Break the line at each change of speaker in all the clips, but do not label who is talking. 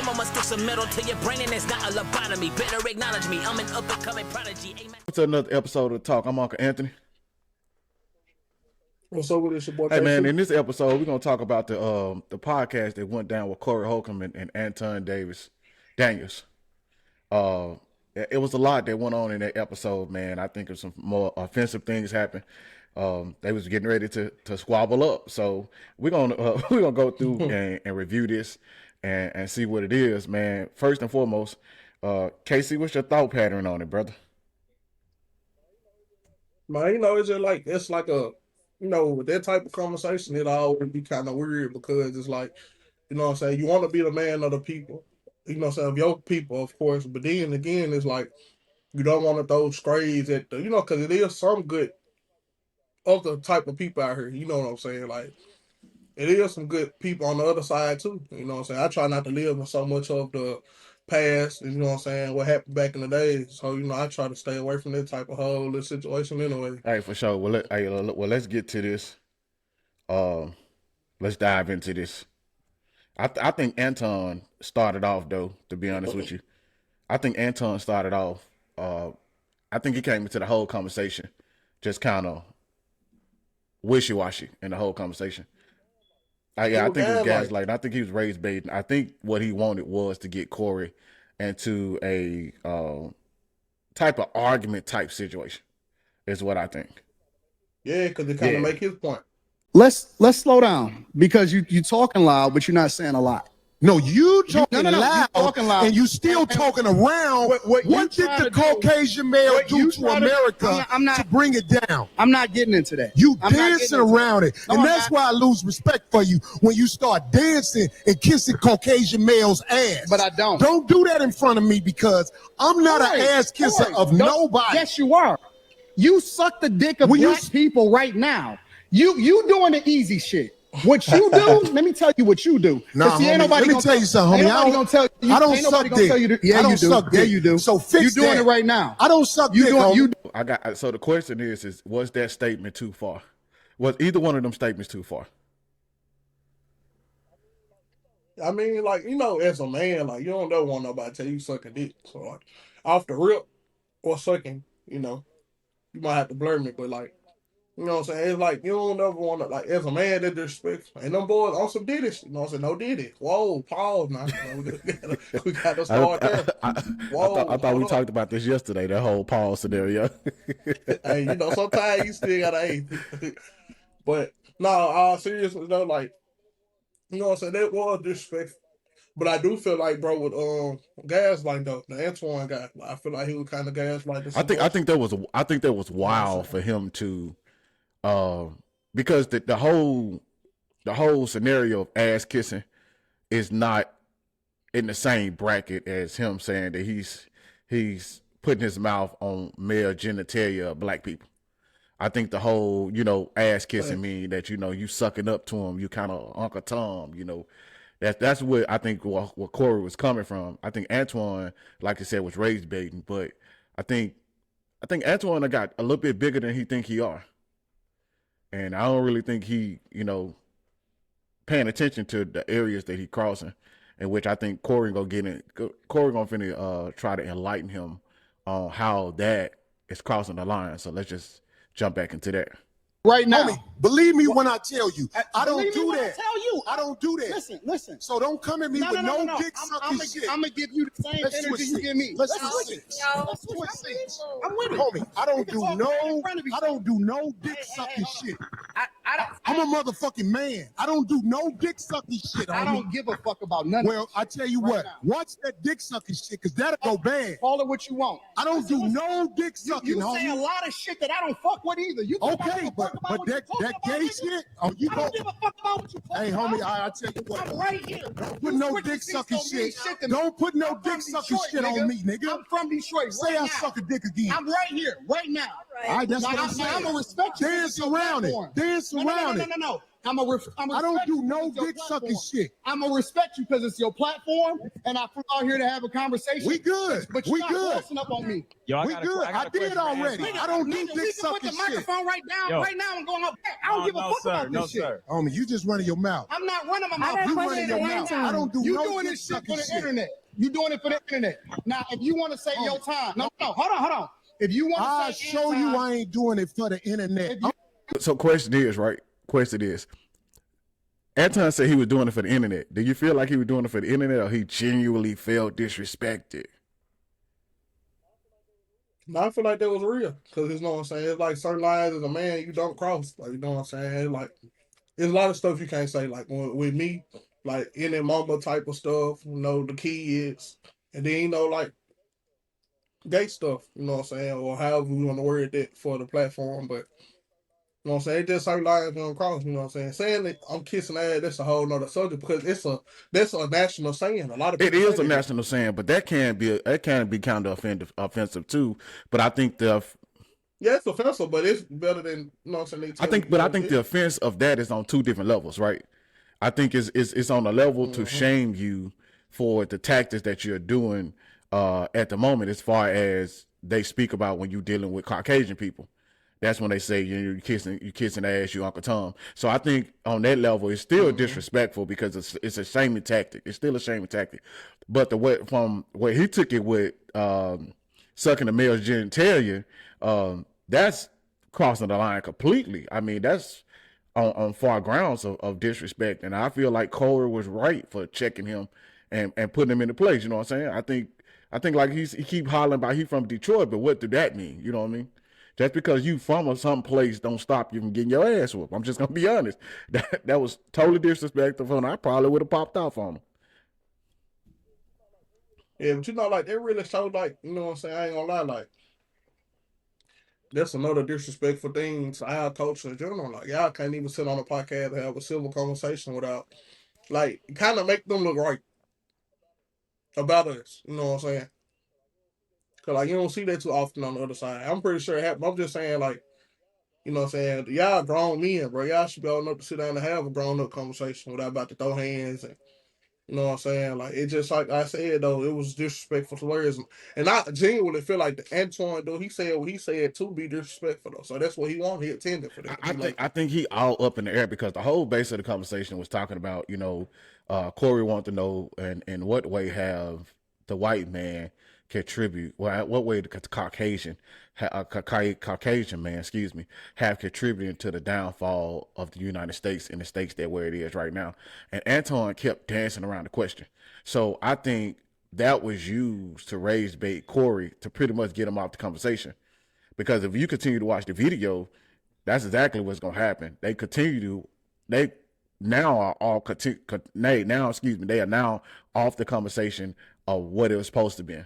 I'ma stick some metal to your brain and it's not a lobotomy. Better acknowledge me, I'm an up-and-coming prodigy.
It's another episode of Talk. I'm Uncle Anthony.
What's up with this, your boy?
Hey man, in this episode, we're gonna talk about the podcast that went down with Corey Holcomb and Anton Daniels. It was a lot that went on in that episode, man. I think some more offensive things happened. They was getting ready to squabble up. So we're gonna go through and review this and see what it is, man. First and foremost, Casey, what's your thought pattern on it, brother?
Man, it's like a, with that type of conversation, it always be kind of weird because it's like, what I'm saying, you want to be the man of the people, what I'm saying, of your people, of course, but then again, it's like, you don't want to throw strays at the, because it is some good other type of people out here, you know what I'm saying, like, it is some good people on the other side too, you know what I'm saying. I try not to live in so much of the past, you know what I'm saying, what happened back in the day. So, I try to stay away from that type of whole situation anyway.
Hey, for sure. Well, let's get to this. Let's dive into this. I think Anton started off, though, to be honest with you. I think Anton started off, I think he came into the whole conversation just kind of wishy-washy in the whole conversation. I think it was gaslighting. I think he was raised baiting. I think what he wanted was to get Corey into a type of argument type situation is what I think.
Yeah, because it kind of make his point.
Let's slow down because you talking loud, but you're not saying a lot.
No, you talking
loud,
and you still talking around. What did the Caucasian male do to America to bring it down?
I'm not getting into that.
You dancing around it. And that's why I lose respect for you when you start dancing and kissing Caucasian males' ass.
But I don't.
Don't do that in front of me because I'm not an ass kisser of nobody.
Yes, you are. You suck the dick of black people right now. You doing the easy shit. What you do, let me tell you what you do.
Nah, homie, let me tell you something, homie. I don't suck dick.
Yeah,
I don't
you do.
suck dick.
Yeah, you do.
So fix
you doing
that.
it right now.
I don't suck dick, homie.
So the question is was that statement too far? Was either one of them statements too far?
I mean, as a man, you don't ever want nobody to tell you sucking dick. So, off the rip or sucking, you might have to blur me, but you know what I'm saying? It's like, you don't ever want to, as a man, that disrespectful. And them boys on some Diddy. You know what I'm saying? No Diddy. Whoa, pause now. We got to start there.
Whoa, I thought we talked about this yesterday, that whole pause scenario.
Hey, sometimes you still got to hate. But, no, seriously, though, you know what I'm saying? That was disrespectful. But I do feel like, bro, with gaslighting though, the Antoine guy, I feel like he was kind of gaslighting.
I think that was wild for him to. Because the whole scenario of ass kissing is not in the same bracket as him saying that he's putting his mouth on male genitalia of black people. I think the whole, ass kissing mean that, you sucking up to him, you kind of Uncle Tom, that's what I think what Corey was coming from. I think Antoine, like I said, was raised baiting, but I think Antoine got a little bit bigger than he think he are. And I don't really think he, paying attention to the areas that he crossing, in which I think Corey gonna finna try to enlighten him on how that is crossing the line. So let's just jump back into that.
Right now,
homie, believe me when I tell you, I don't do that. I don't do that.
Listen.
So don't come at me with no dick sucking shit.
I'm gonna give you the same energy you give me.
Let's switch seats. I'm with it, homie. I don't do no dick sucking shit. I'm a motherfucking man. I don't do no dick sucking shit.
I don't give a fuck about nothing.
Well, I tell you what, watch that dick sucking shit, cause that'll go bad.
Call it what you want.
I don't do no dick sucking.
You say a lot of shit that I don't fuck with either. You
okay, but that gay shit. Oh, you
don't give a fuck about what you talk about.
Hey, homie, I tell you what.
I'm right here.
Don't put no dick sucking shit. Don't put no dick sucking shit on me, nigga.
I'm from Detroit.
Say I suck a dick again.
I'm right here, right now.
All right, that's what I'm saying.
I'm gonna respect you.
Dance around it. Dance around it.
No.
I don't do no dick sucking shit.
I'm gonna respect you because it's your platform, and I flew out here to have a conversation.
We good.
But
We
you're
good.
not crossing up on me.
Yo,
We good. I did already. I don't do dick sucking shit.
Microphone right now and going up. I don't give a fuck about this shit.
Homie, you just running your mouth.
I'm not running my mouth.
You running your mouth. I don't do no
doing
dick
this shit
sucking
for the
shit.
internet. You doing it for the internet. Now, if you want to say your time, no, hold on. If you want to
I'll show you I ain't doing it for the internet.
So question is, right? Question is, Anton said he was doing it for the internet. Do you feel like he was doing it for the internet, or he genuinely felt disrespected?
No, I feel like that was real. Because, you know what I'm saying? It's like certain lines as a man you don't cross. Like, you know what I'm saying? Like, there's a lot of stuff you can't say. Like, with me, like, in that mama type of stuff, you know, the kids. And then, you know, like, gay stuff, you know what I'm saying? Or however we want to word that for the platform. But, you know what I'm saying? It's just certain lines you don't cross, you know what I'm saying? Saying that I'm kissing ass, that's a whole nother subject because that's a national saying. A lot of people
It is a national saying, but that can be kind of offensive too. But I think
yeah, it's offensive, but it's better than, you know what I'm saying?
I think the offense of that is on two different levels, right? I think it's on a level to shame you for the tactics that you're doing at the moment, as far as they speak about when you're dealing with Caucasian people. That's when they say you're kissing ass, you Uncle Tom. So I think on that level, it's still disrespectful because it's a shaming tactic. It's still a shaming tactic. But from where he took it with sucking the male's genitalia, that's crossing the line completely. I mean, that's on far grounds of disrespect. And I feel like Corey was right for checking him and putting him into place. You know what I'm saying? I think like he keep hollering about he from Detroit, but what did that mean? You know what I mean? Just because you from some place don't stop you from getting your ass whooped. I'm just gonna be honest. That was totally disrespectful, and I probably would have popped off on him.
Yeah, but you know, like, they really showed, like, you know what I'm saying? I ain't gonna lie, like, that's another disrespectful thing to our culture in general. Like, y'all can't even sit on a podcast and have a civil conversation without, like, kind of make them look right about us. You know what I'm saying? Because, like, you don't see that too often on the other side. I'm pretty sure it happened. I'm just saying, like, you know what I'm saying? Y'all grown men, bro. Y'all should be old enough to sit down and have a grown-up conversation without about to throw hands and, you know what I'm saying? Like, it just, like I said, though, it was disrespectful to lawyers. And I genuinely feel like the Antoine, though, he said what he said to be disrespectful, though. So that's what he wanted. He attended for that.
I think he all up in the air because the whole base of the conversation was talking about, you know, Corey wanted to know in what way have the white man contribute, what way the Caucasian man, have contributed to the downfall of the United States in the states that where it is right now. And Anton kept dancing around the question. So I think that was used to raise bait Corey to pretty much get him off the conversation. Because if you continue to watch the video, that's exactly what's going to happen. They are now off the conversation of what it was supposed to be,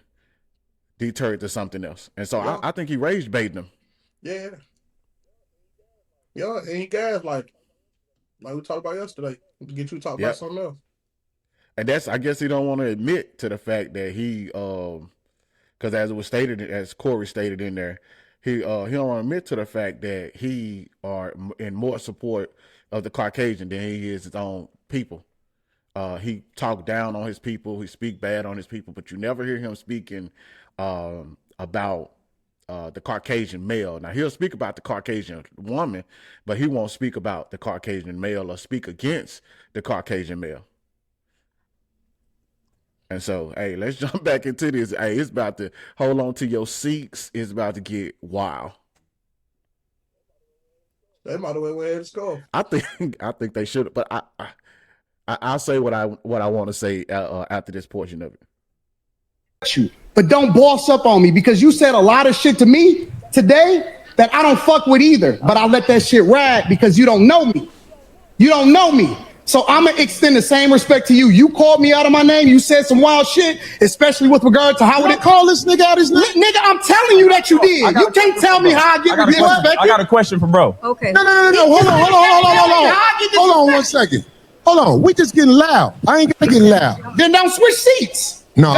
deterred to something else. And so I think he rage baited them.
Yeah. Yeah, and he guys like we talked about yesterday, to get you to talk about something else.
And that's, I guess he don't want to admit to the fact that he, because as Corey stated in there, he don't want to admit to the fact that he are in more support of the Caucasian than he is his own people. He talk down on his people, he speak bad on his people, but you never hear him speaking about the Caucasian male. Now he'll speak about the Caucasian woman, but he won't speak about the Caucasian male or speak against the Caucasian male. And so, hey, let's jump back into this. Hey, it's about to hold on to your seats. It's about to get wild.
They might have went where it's go.
I think they should, but I'll say what I want to say after this portion of it.
But don't boss up on me because you said a lot of shit to me today that I don't fuck with either. But I let that shit ride because you don't know me. You don't know me. So I'm going to extend the same respect to you. You called me out of my name. You said some wild shit, especially with regard to how would it call this nigga out his name? Nigga, I'm telling you that you did. You can't tell me how I get respected.
I got a question for bro.
Okay.
No. Hold on 1 second. Hold on. We just getting loud. I ain't gonna get loud.
Then don't switch seats.
No.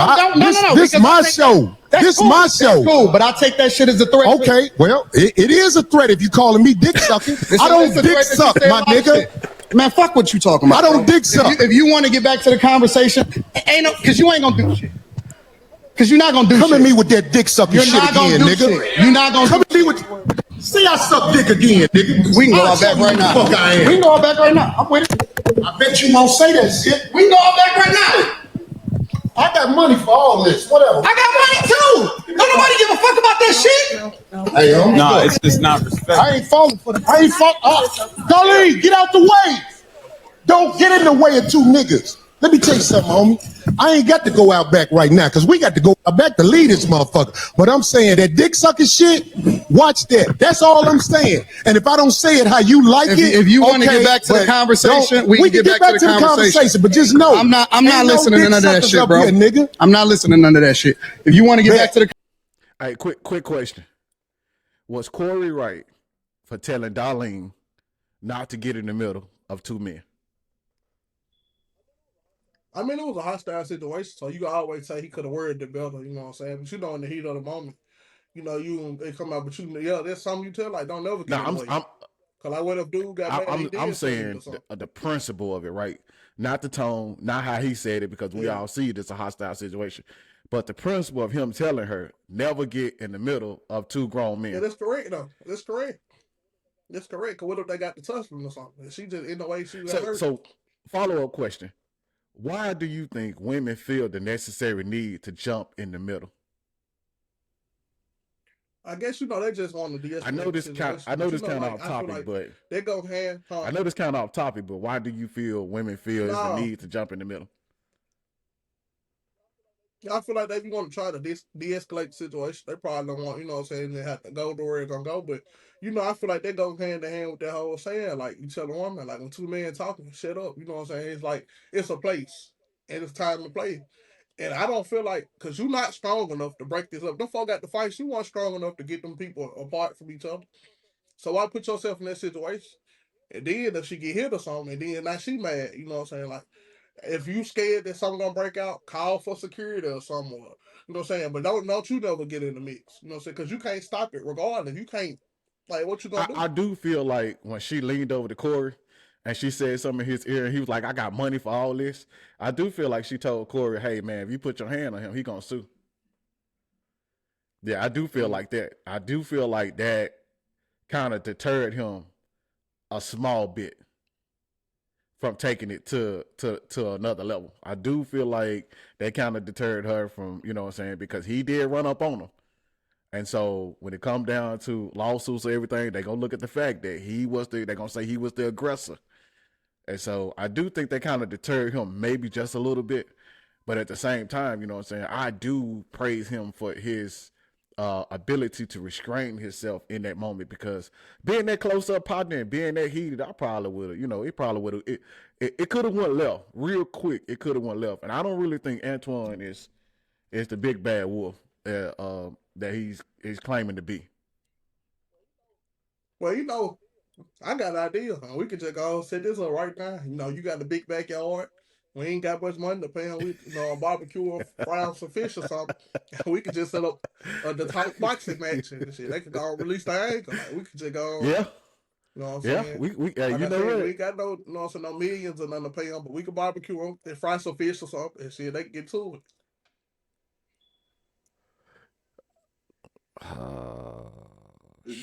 This my show. This
cool.
my show.
That's cool, but I take that shit as a threat.
Okay. Well, it is a threat if you calling me dick sucking. I don't dick suck, my nigga.
Man, fuck what you talking about.
I don't
bro.
dick suck.
If you want to get back to the conversation, ain't no, because you ain't gonna do shit. Because you're not gonna do shit.
Come at me with that dick sucking
You're
shit
not gonna
again,
do
nigga.
shit. You're not gonna
Come at me with. See, I suck dick again, nigga.
We can go
I'll
out back
show you
right
who
now.
the fuck I am.
We can go out back right now. I'm with it.
I bet you won't say that shit.
We can go out back right now.
I got money for all this. Whatever.
I got money too. Don't nobody give a fuck about that shit.
Hey, homie.
No, it's just not respect.
I ain't falling for the. I ain't fall. Darlene, get out the way. Don't get in the way of two niggas. Let me tell you something, homie. I ain't got to go out back right now because we got to go out back to lead this motherfucker. But I'm saying that dick sucking shit, watch that. That's all I'm saying. And if I don't say it how you like
If you want to get back to the conversation, we can get back to the conversation.
But just know,
I'm not listening to none of that shit, bro.
Here, nigga.
I'm not listening to none of that shit. If you want to get back to the
Hey, quick question. Was Corey right for telling Darlene not to get in the middle of two men?
I mean, it was a hostile situation, so you can always say he could have worded it better, you know what I'm saying? But you know, in the heat of the moment, you know, it come out, but you, yeah, that's something you tell, like, don't never get in the way. Cause like, what if dude got mad?
I'm saying the principle of it, right? Not the tone, not how he said it, because we all see it's a hostile situation. But the principle of him telling her, never get in the middle of two grown men.
Yeah, that's correct, though. That's correct. That's correct. Cause what if they got the tussling or something? She just, in the way she got hurt.
So, follow-up question. Why do you think women feel the necessary need to jump in the middle?
I guess, you know, they just want to de-escalate.
I know this kind of off topic, but
they go hand.
I know this kind of off topic, but why do you feel women feel is the need to jump in the middle?
I feel like they want to try to de-escalate the situation. They probably don't want, you know what I'm saying, they have to go to where it's going to go. But, you know, I feel like they go hand to hand with that whole saying. Like, you tell a woman, like, when two men talking, shut up. You know what I'm saying? It's like, it's a place, and it's time to play. And I don't feel like, because you're not strong enough to break this up. Them folk got to fight. You weren't strong enough to get them people apart from each other. So why put yourself in that situation? And then if she get hit or something, and then now she mad, you know what I'm saying? Like, if you scared that something gonna break out, call for security or somewhere. You know what I'm saying? But don't you never get in the mix. You know what I'm saying? Because you can't stop it regardless. You can't, like, what you gonna do?
I do feel like when she leaned over to Corey and she said something in his ear and he was like, I got money for all this. I do feel like she told Corey, hey, man, if you put your hand on him, he gonna sue. Yeah, I do feel like that. I do feel like that kind of deterred him a small bit from taking it to another level. I do feel like that kind of deterred her from, you know what I'm saying, because he did run up on him. And so when it comes down to lawsuits or everything, they're going to look at the fact that they're going to say he was the aggressor. And so I do think they kind of deterred him maybe just a little bit. But at the same time, you know what I'm saying, I do praise him for his ability to restrain himself in that moment, because being that close up partner and being that heated, I probably would have, you know, it could have went left real quick. It could have went left. And I don't really think Antoine is the big bad wolf that he's claiming to be.
Well, you know, I got an idea. We could just go set this up right now. You know, you got the big backyard. We ain't got much money to pay him. We, you know, a barbecue or fry some fish or something. We could just set up the type boxing match and shit. They could go release the ankle. Like, we could just go.
Yeah.
You know what I'm saying?
Yeah. We
like
you know what?
We ain't got no, you know, so no millions or nothing to pay them, but we could barbecue them and fry some fish or something and shit. They can get to it.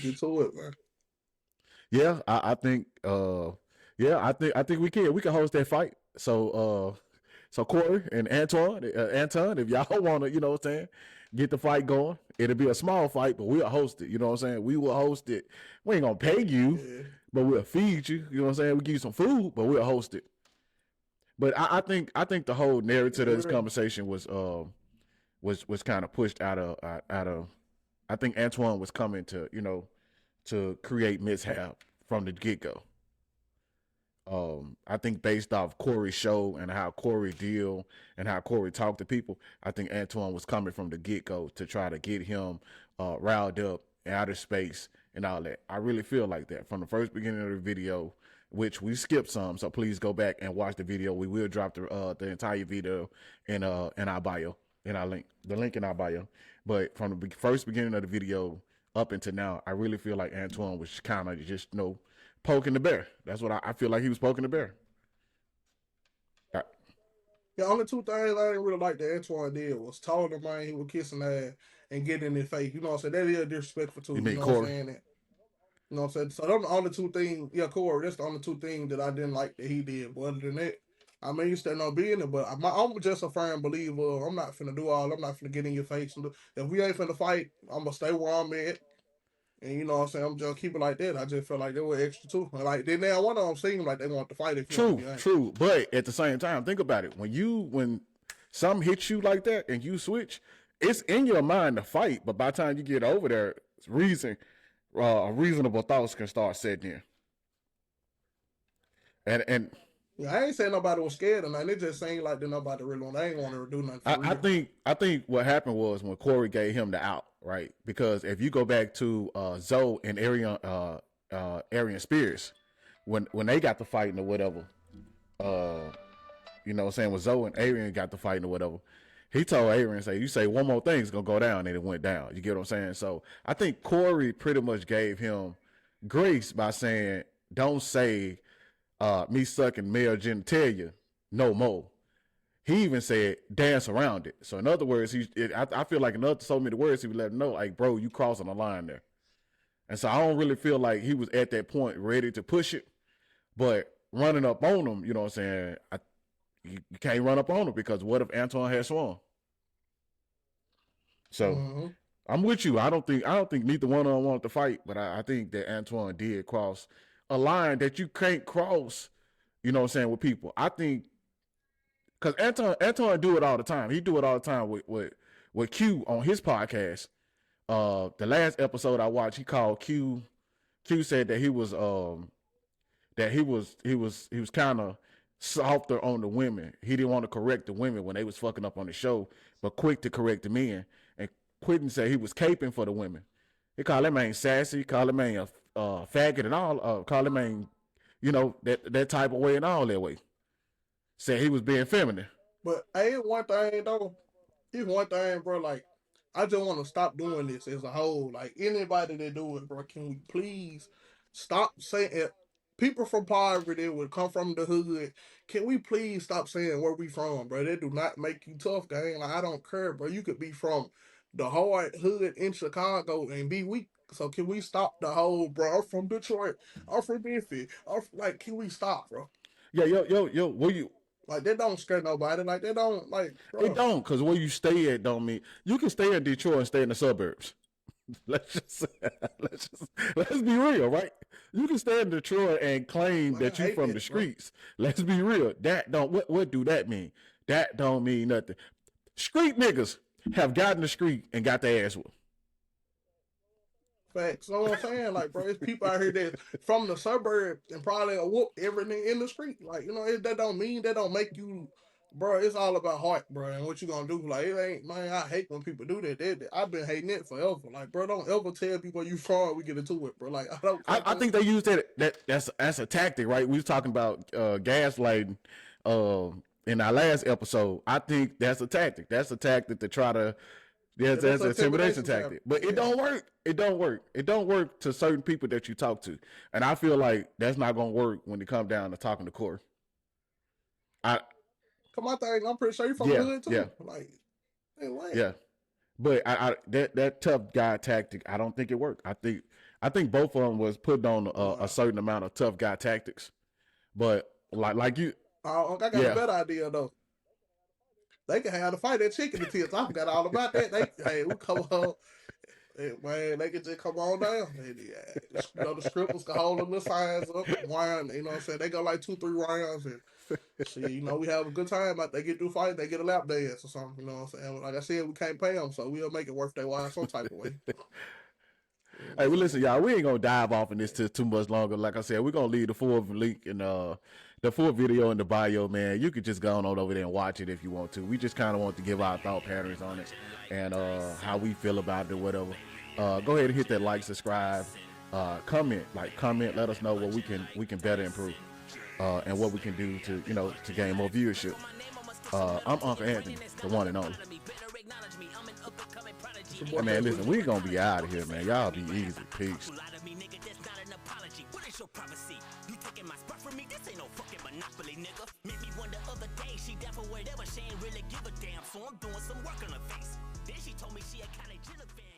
Get to it, man.
Yeah, I think I think we can host that fight. So Corey and Anton, if y'all want to, you know what I'm saying, get the fight going, it'll be a small fight, but we'll host it. You know what I'm saying? We will host it. We ain't gonna pay you, but we'll feed you. You know what I'm saying? We give you some food, but we'll host it. But I think the whole narrative of this conversation was kind of pushed out of. I think Antoine was coming to, you know, to create mishap from the get-go. I think based off Corey's show and how Corey deal and how Corey talked to people, I think Antoine was coming from the get-go to try to get him riled up, out of space, and all that. I really feel like that from the first beginning of the video, which we skipped some, so please go back and watch the video. We will drop the entire video in our bio, in our link, the link in our bio. But from the first beginning of the video up until now, I really feel like Antoine was kind of just, you know, poking the bear. That's what I feel like he was poking the bear.
The only two things I didn't really like that Antoine did was telling the man he was kissing ass and getting in his face. You know what I'm saying? That is disrespectful too.
You
You
mean
know what I'm
Corey?
saying? You know what I'm saying? So them the only two things. Yeah, Corey. That's the only two things that I didn't like that he did. But other than that, I mean, you still no being it. But I'm just a firm believer. I'm not finna do all. I'm not finna get in your face. If we ain't finna fight, I'm gonna stay where I'm at. And you know what I'm saying? I'm just keep it like that. I just feel like they were extra too. Like then now one of them seemed like they want to fight if you want to be honest.
True. But at the same time, think about it. When something hits you like that and you switch, it's in your mind to fight. But by the time you get over there, reasonable thoughts can start setting in. And
Yeah, I ain't saying nobody was scared or nothing. It just seemed like nobody really want. They ain't want to do nothing. For real.
I think what happened was when Corey gave him the out, right? Because if you go back to Zoe and Arian Spears, when they got the fighting or whatever, you know what I'm saying, when Zoe and Arian got the fighting or whatever, he told Arian, say, you say one more thing, it's gonna go down, and it went down. You get what I'm saying? So I think Corey pretty much gave him grace by saying, don't say me sucking male genitalia no more. He even said dance around it. So in other words, I feel like in so many words he would let him know, like, bro, you crossing the line there. And so I don't really feel like he was at that point ready to push it. But running up on him, you know what I'm saying, you can't run up on him because what if Anton had swung? So I'm with you. I don't think neither one of them wanted to fight, but I think that Antoine did cross a line that you can't cross, you know what I'm saying, with people. I think because Anton do it all the time. He do it all the time with Q on his podcast. The last episode I watched, he called Q. Q said that he was kind of softer on the women. He didn't want to correct the women when they was fucking up on the show, but quick to correct the men. And Quentin said he was caping for the women. He called that man sassy, called that man a faggot and all, called that man, you know, that type of way and all that way. Said he was being feminine.
But hey, one thing though, it's one thing, bro. Like, I just want to stop doing this as a whole. Like, anybody that do it, bro, can we please stop saying it? People from poverty that would come from the hood. Can we please stop saying where we from, bro? That do not make you tough, gang. Like, I don't care, bro. You could be from the hard hood in Chicago and be weak. So can we stop the whole, bro? I'm from Detroit. I'm from Memphis. Like, can we stop, bro?
Yeah, yo, where you?
Like, they don't scare nobody. Like, they don't, like, bro.
It don't, because where you stay at don't mean you can stay in Detroit and stay in the suburbs. let's be real, right? You can stay in Detroit and claim that you from the streets. Bro. Let's be real. That don't what do that mean? That don't mean nothing. Street niggas have gotten the street and got their ass whooped.
Facts. You know what I'm saying? Like, bro, it's people out here that from the suburb and probably whoop everything in the street. Like, you know, that don't mean, that don't make you, bro. It's all about heart, bro, and what you gonna do. Like, it ain't, man, I hate when people do that. I've been hating it forever. Like, bro, don't ever tell people you from, we get into it, bro. Like, I
think they use that's a tactic, right? We was talking about gaslighting in our last episode. I think that's a tactic. That's a tactic to try to. Yes, that's an intimidation tactic. But it don't work. It don't work. It don't work to certain people that you talk to. And I feel like that's not going to work when it comes down to talking to Corey.
Come on, thing. I'm pretty sure you're from the hood too.
Yeah.
Like, anyway.
Yeah. But that tough guy tactic, I don't think it worked. I think both of them was putting on a certain amount of tough guy tactics. But like you.
I got a better idea though. They can have to fight that chicken and tits. I forgot all about that. Hey, we come on. Hey, man, they can just come on down. The scribbles can hold them the signs up, whine, you know what I'm saying? They go like 2-3 rounds and see, you know, we have a good time. Like, they get through fight, they get a lap dance or something, you know what I'm saying? Like I said, we can't pay them, so we'll make it worth their while some type of way.
Hey, well, listen, y'all, we ain't gonna dive off in this too much longer. Like I said, we're gonna leave the full link in the full video in the bio, man. You could just go on over there and watch it if you want to. We just kind of want to give our thought patterns on it and how we feel about it or whatever. Go ahead and hit that like, subscribe, comment. Let us know what we can better improve and what we can do to gain more viewership. I'm Uncle Anthony, the one and only. Hey, man, listen, we gonna be out of here, man. Y'all be easy. Peace.
your privacy. You taking my spot from me? This ain't no fucking monopoly, nigga. Made me wonder other day, she down for whatever, she ain't really give a damn. So I'm doing some work on her face. Then she told me she a Kylie Jenner fan.